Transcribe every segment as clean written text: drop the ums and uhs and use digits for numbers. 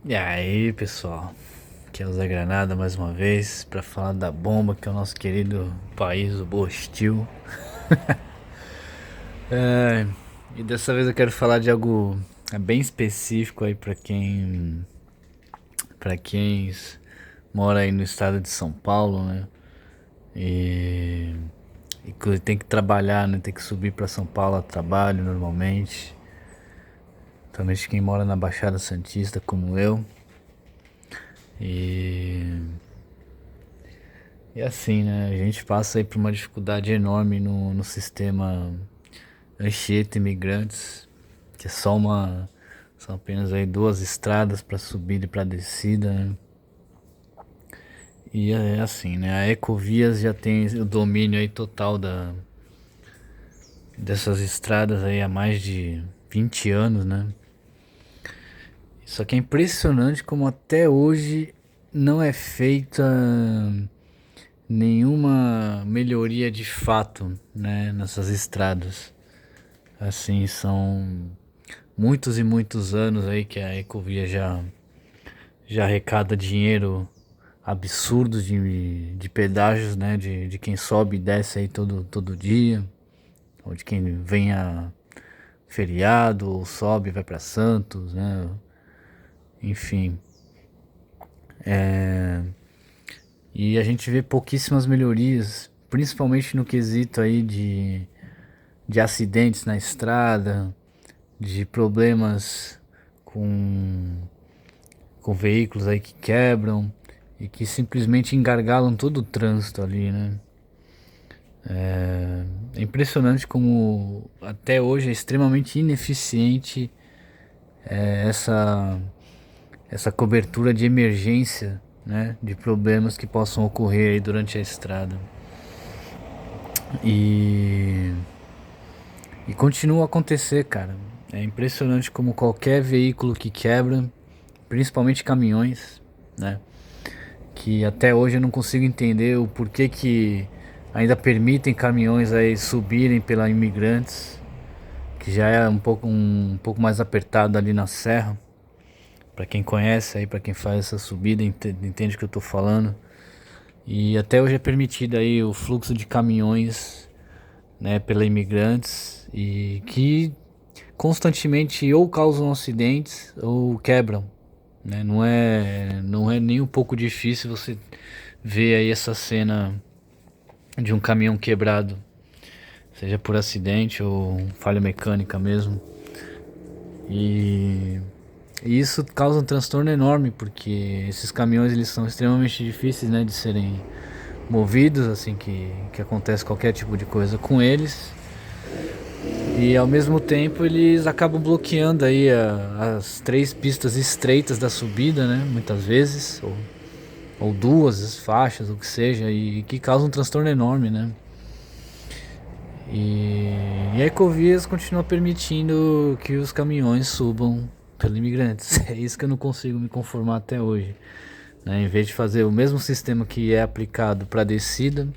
E aí, pessoal, aqui é o Zé Granada mais uma vez para falar da bomba que é o nosso querido país, o Bostil. É, e dessa vez eu quero falar de algo bem específico aí para quem mora aí no estado de São Paulo, né? E, e tem que trabalhar, né? Tem que subir para São Paulo a trabalho normalmente. Principalmente quem mora na Baixada Santista como eu. E E assim, né? A gente passa aí por uma dificuldade enorme no sistema Anchieta Imigrantes, que é só uma. São apenas aí duas estradas para subida e para descida, né? E é assim, né? A Ecovias já tem o domínio aí total dessas estradas aí há mais de 20 anos, né? Só que é impressionante como até hoje não é feita nenhuma melhoria de fato, né, nessas estradas. Assim, são muitos e muitos anos aí que a Ecovia já arrecada dinheiro absurdos de pedágios, né, de quem sobe e desce aí todo dia, ou de quem vem a feriado, ou sobe e vai para Santos, né, enfim. E a gente vê pouquíssimas melhorias, principalmente no quesito aí de acidentes na estrada, de problemas com, com veículos aí que quebram e que simplesmente engargalam todo o trânsito ali, né? É impressionante como até hoje é extremamente ineficiente essa cobertura de emergência, né? De problemas que possam ocorrer aí durante a estrada. E, e continua a acontecer, cara. É impressionante como qualquer veículo que quebra, principalmente caminhões, né? Que até hoje eu não consigo entender o porquê que ainda permitem caminhões aí subirem pela Imigrantes, que já é um pouco mais apertado ali na serra. Para quem conhece aí, para quem faz essa subida, entende o que eu tô falando. E até hoje é permitido aí o fluxo de caminhões, né, pela Imigrantes e que constantemente ou causam acidentes ou quebram, né? Não é nem um pouco difícil você ver aí essa cena de um caminhão quebrado, seja por acidente ou falha mecânica mesmo. E, e isso causa um transtorno enorme, porque esses caminhões eles são extremamente difíceis, né, de serem movidos assim que acontece qualquer tipo de coisa com eles. E ao mesmo tempo eles acabam bloqueando aí as três pistas estreitas da subida, né? Muitas vezes, ou duas faixas, o que seja, e que causa um transtorno enorme, né? E a Ecovias continua permitindo que os caminhões subam pelos imigrantes. É isso que eu não consigo me conformar até hoje. Né? Em vez de fazer o mesmo sistema que é aplicado para a descida,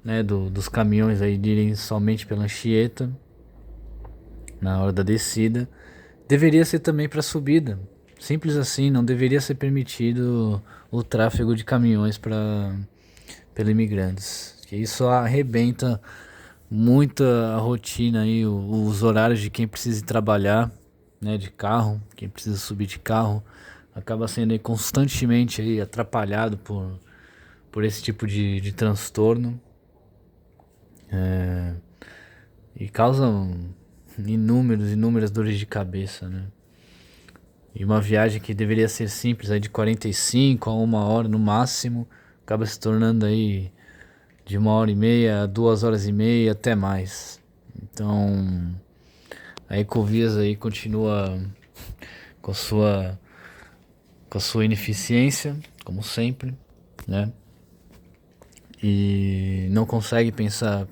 né, dos caminhões aí irem somente pela Anchieta na hora da descida, deveria ser também para subida. Simples assim, não deveria ser permitido o tráfego de caminhões pelos imigrantes. Que isso arrebenta muito a rotina aí, os horários de quem precisa ir trabalhar, né, de carro, quem precisa subir de carro, acaba sendo aí constantemente aí atrapalhado por esse tipo de transtorno e causam inúmeras dores de cabeça, né? E uma viagem que deveria ser simples, aí de 45 a 1 hora no máximo, acaba se tornando aí de 1 hora e meia a 2 horas e meia, até mais. Então, a Ecovias aí continua com a sua, com a sua ineficiência, como sempre, né? E não consegue pensar,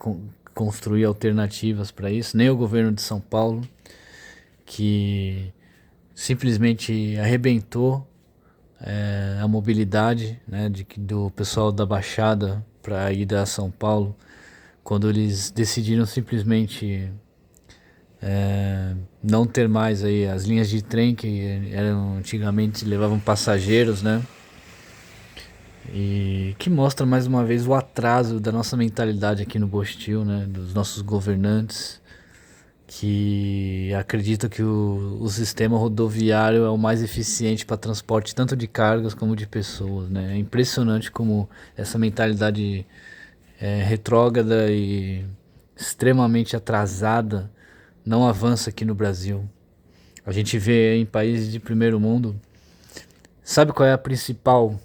construir alternativas para isso, nem o governo de São Paulo, que simplesmente arrebentou a mobilidade, né, do pessoal da Baixada para ir a São Paulo, quando eles decidiram simplesmente não ter mais aí as linhas de trem que eram antigamente levavam passageiros, né? E que mostra mais uma vez o atraso da nossa mentalidade aqui no Bostil, né? Dos nossos governantes que acreditam que o sistema rodoviário é o mais eficiente para transporte tanto de cargas como de pessoas, né? É impressionante como essa mentalidade retrógrada e extremamente atrasada não avança aqui no Brasil. A gente vê em países de primeiro mundo. Sabe qual é a principal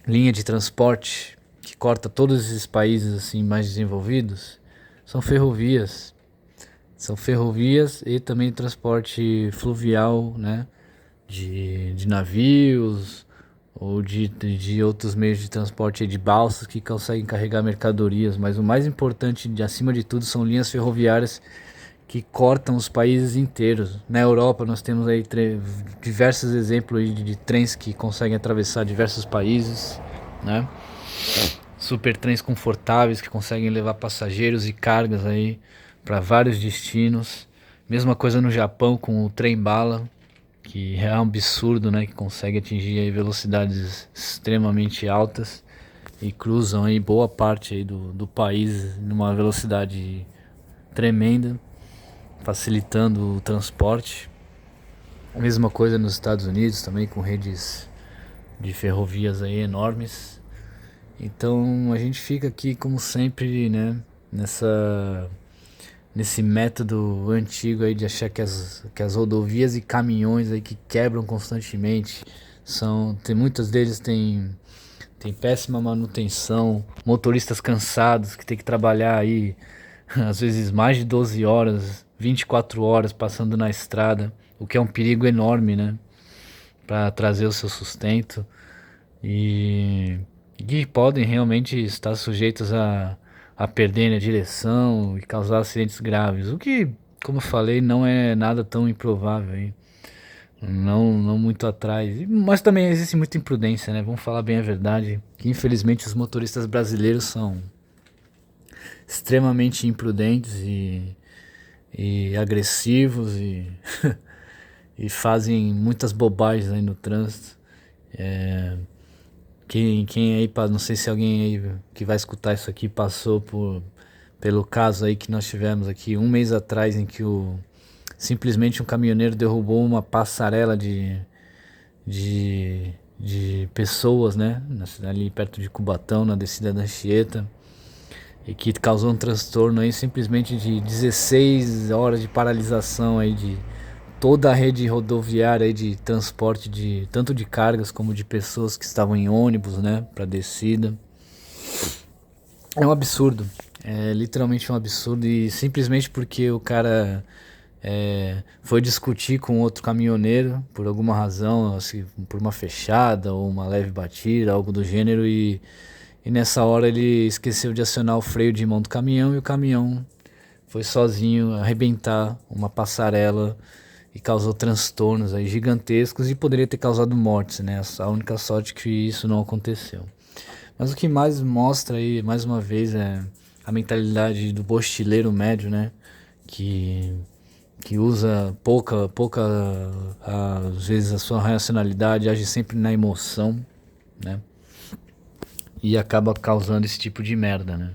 linha de transporte que corta todos esses países assim mais desenvolvidos? São ferrovias. São ferrovias e também transporte fluvial, né? De navios ou de outros meios de transporte de balsas que conseguem carregar mercadorias. Mas o mais importante, acima de tudo, são linhas ferroviárias que cortam os países inteiros. Na Europa nós temos aí diversos exemplos aí de trens que conseguem atravessar diversos países, né? Super trens confortáveis que conseguem levar passageiros e cargas aí para vários destinos. Mesma coisa no Japão com o trem bala, que é um absurdo, né? Que consegue atingir aí velocidades extremamente altas e cruzam aí boa parte aí do país numa velocidade tremenda, facilitando o transporte. A mesma coisa nos Estados Unidos também, com redes de ferrovias aí enormes. Então a gente fica aqui como sempre, né, nesse método antigo aí de achar que as rodovias e caminhões aí que quebram constantemente muitas deles tem péssima manutenção, motoristas cansados que tem que trabalhar aí às vezes mais de 12 horas, 24 horas passando na estrada, o que é um perigo enorme, né, para trazer o seu sustento e que podem realmente estar sujeitos a perder a direção e causar acidentes graves, o que, como eu falei, não é nada tão improvável aí. Não muito atrás, mas também existe muita imprudência, né? Vamos falar bem a verdade, que infelizmente os motoristas brasileiros são extremamente imprudentes e agressivos e fazem muitas bobagens aí no trânsito. Quem aí, não sei se alguém aí que vai escutar isso aqui passou pelo caso aí que nós tivemos aqui um mês atrás, em que simplesmente um caminhoneiro derrubou uma passarela de pessoas, né, ali perto de Cubatão, na descida da Anchieta, e que causou um transtorno aí simplesmente de 16 horas de paralisação aí de toda a rede rodoviária aí de transporte tanto de cargas como de pessoas que estavam em ônibus, né, para descida. É um absurdo, é literalmente um absurdo, e simplesmente porque o cara foi discutir com outro caminhoneiro por alguma razão, assim, por uma fechada ou uma leve batida, algo do gênero, e nessa hora ele esqueceu de acionar o freio de mão do caminhão e o caminhão foi sozinho arrebentar uma passarela e causou transtornos aí gigantescos e poderia ter causado mortes, né? A única sorte que isso não aconteceu. Mas o que mais mostra aí, mais uma vez, é a mentalidade do bostileiro médio, né? Que usa pouca, às vezes a sua racionalidade, age sempre na emoção, né? E acaba causando esse tipo de merda, né?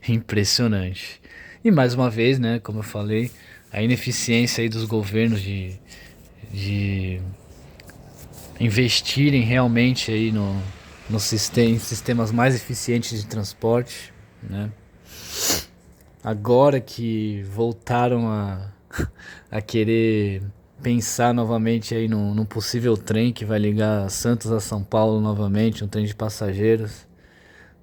Impressionante. E mais uma vez, né, como eu falei, a ineficiência aí dos governos de investirem realmente aí em sistemas mais eficientes de transporte, né? Agora que voltaram a querer pensar novamente aí num possível trem que vai ligar Santos a São Paulo novamente, um trem de passageiros.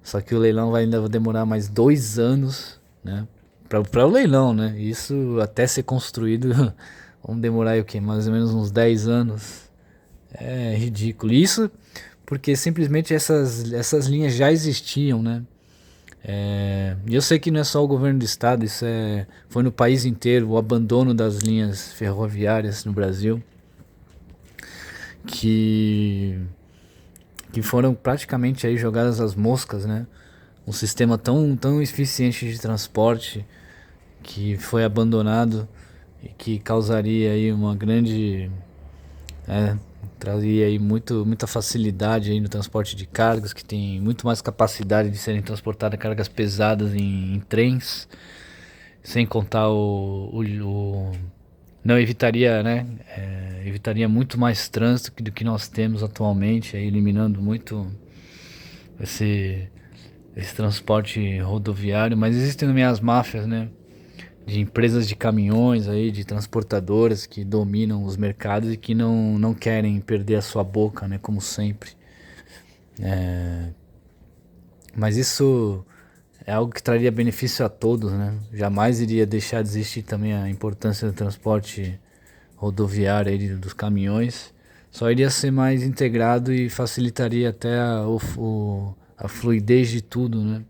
Só que o leilão vai ainda demorar mais 2 anos, né? Para o leilão, né? Isso até ser construído, vamos demorar aí, o quê? Mais ou menos uns 10 anos. É ridículo. Isso porque simplesmente essas linhas já existiam, né? E eu sei que não é só o governo do estado, foi no país inteiro, o abandono das linhas ferroviárias no Brasil, que, que foram praticamente aí jogadas às moscas, né? Um sistema tão eficiente de transporte, que foi abandonado e que causaria aí uma grande, traria aí muita facilidade aí no transporte de cargas, que tem muito mais capacidade de serem transportadas cargas pesadas em trens, sem contar não evitaria, né? Evitaria muito mais trânsito do que nós temos atualmente, aí eliminando muito esse, esse transporte rodoviário. Mas existem também as máfias, né? De empresas de caminhões aí, de transportadoras que dominam os mercados e que não querem perder a sua boca, né? Como sempre. Mas isso é algo que traria benefício a todos, né? Jamais iria deixar de existir também a importância do transporte rodoviário aí dos caminhões. Só iria ser mais integrado e facilitaria até a fluidez de tudo, né?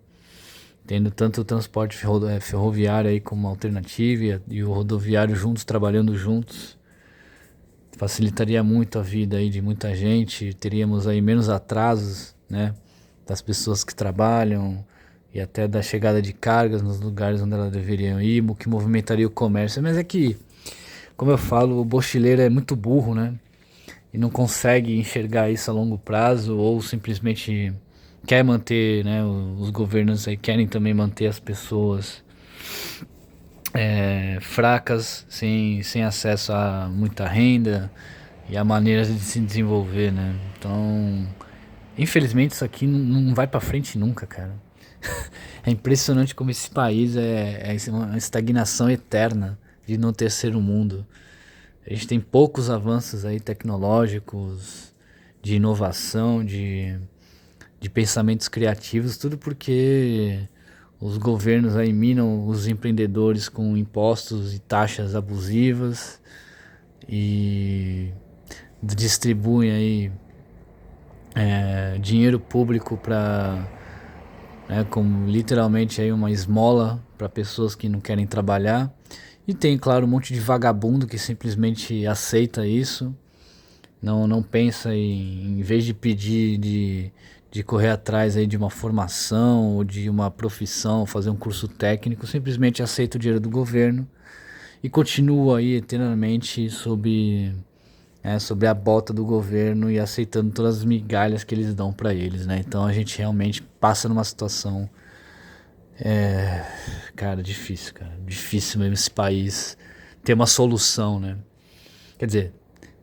Tendo tanto o transporte ferroviário aí como alternativa e o rodoviário juntos, trabalhando juntos. Facilitaria muito a vida aí de muita gente, teríamos aí menos atrasos, né? Das pessoas que trabalham e até da chegada de cargas nos lugares onde elas deveriam ir, o que movimentaria o comércio. Mas é que, como eu falo, o mochileiro é muito burro, né? E não consegue enxergar isso a longo prazo ou simplesmente quer manter, né? Os governos aí querem também manter as pessoas fracas, sem acesso a muita renda e a maneiras de se desenvolver, né? Então, infelizmente isso aqui não vai pra frente nunca, cara. É impressionante como esse país é uma estagnação eterna de no terceiro mundo. A gente tem poucos avanços aí tecnológicos, de inovação, de pensamentos criativos, tudo porque os governos aí minam os empreendedores com impostos e taxas abusivas e distribuem aí dinheiro público para, né, como literalmente aí uma esmola para pessoas que não querem trabalhar. E tem, claro, um monte de vagabundo que simplesmente aceita isso, não pensa em vez de pedir de correr atrás aí de uma formação ou de uma profissão, fazer um curso técnico, simplesmente aceita o dinheiro do governo e continua aí eternamente sobre a bota do governo e aceitando todas as migalhas que eles dão para eles, né? Então a gente realmente passa numa situação, cara, difícil, cara, difícil mesmo esse país ter uma solução, né? Quer dizer,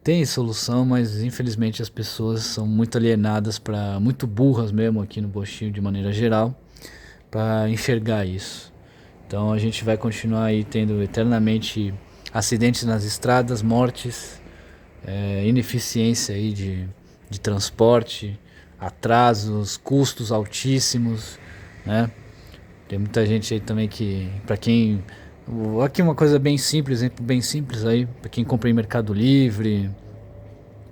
tem solução, mas infelizmente as pessoas são muito alienadas, muito burras mesmo aqui no Bostinho de maneira geral, para enxergar isso. Então a gente vai continuar aí tendo eternamente acidentes nas estradas, mortes, ineficiência aí de transporte, atrasos, custos altíssimos, né? Tem muita gente aí também que, para quem, aqui uma coisa bem simples, exemplo bem simples aí, para quem compra em Mercado Livre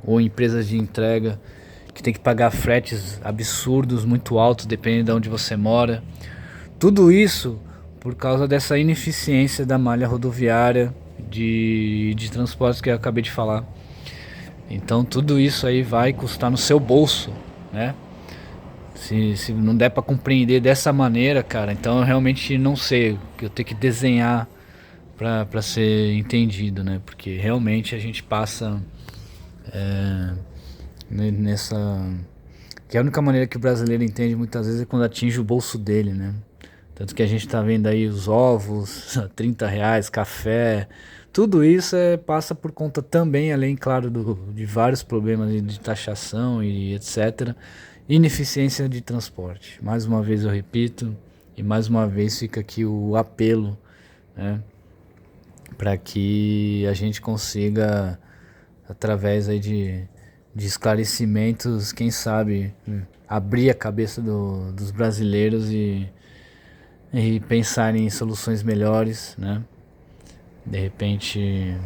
ou empresas de entrega, que tem que pagar fretes absurdos, muito altos, dependendo de onde você mora. Tudo isso por causa dessa ineficiência da malha rodoviária de transportes que eu acabei de falar. Então tudo isso aí vai custar no seu bolso, né? Se não der pra compreender dessa maneira, cara, então eu realmente não sei o que eu tenho que desenhar pra ser entendido, né? Porque realmente a gente passa nessa... Que a única maneira que o brasileiro entende muitas vezes é quando atinge o bolso dele, né? Tanto que a gente tá vendo aí os ovos a R$ 30, café, tudo isso passa por conta também, além, claro, de vários problemas de taxação e etc. Ineficiência de transporte. Mais uma vez eu repito, e mais uma vez fica aqui o apelo, né, para que a gente consiga, através aí de esclarecimentos, quem sabe, abrir a cabeça dos brasileiros e pensar em soluções melhores, né? De repente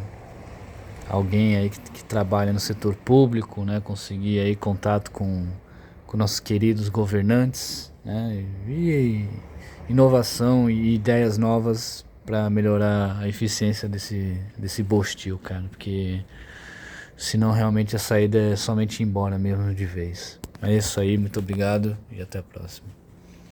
alguém aí que trabalha no setor público, né, conseguir aí contato com nossos queridos governantes, né, e inovação e ideias novas para melhorar a eficiência desse bostil, cara, porque senão realmente a saída é somente ir embora mesmo de vez. É isso aí, muito obrigado e até a próxima.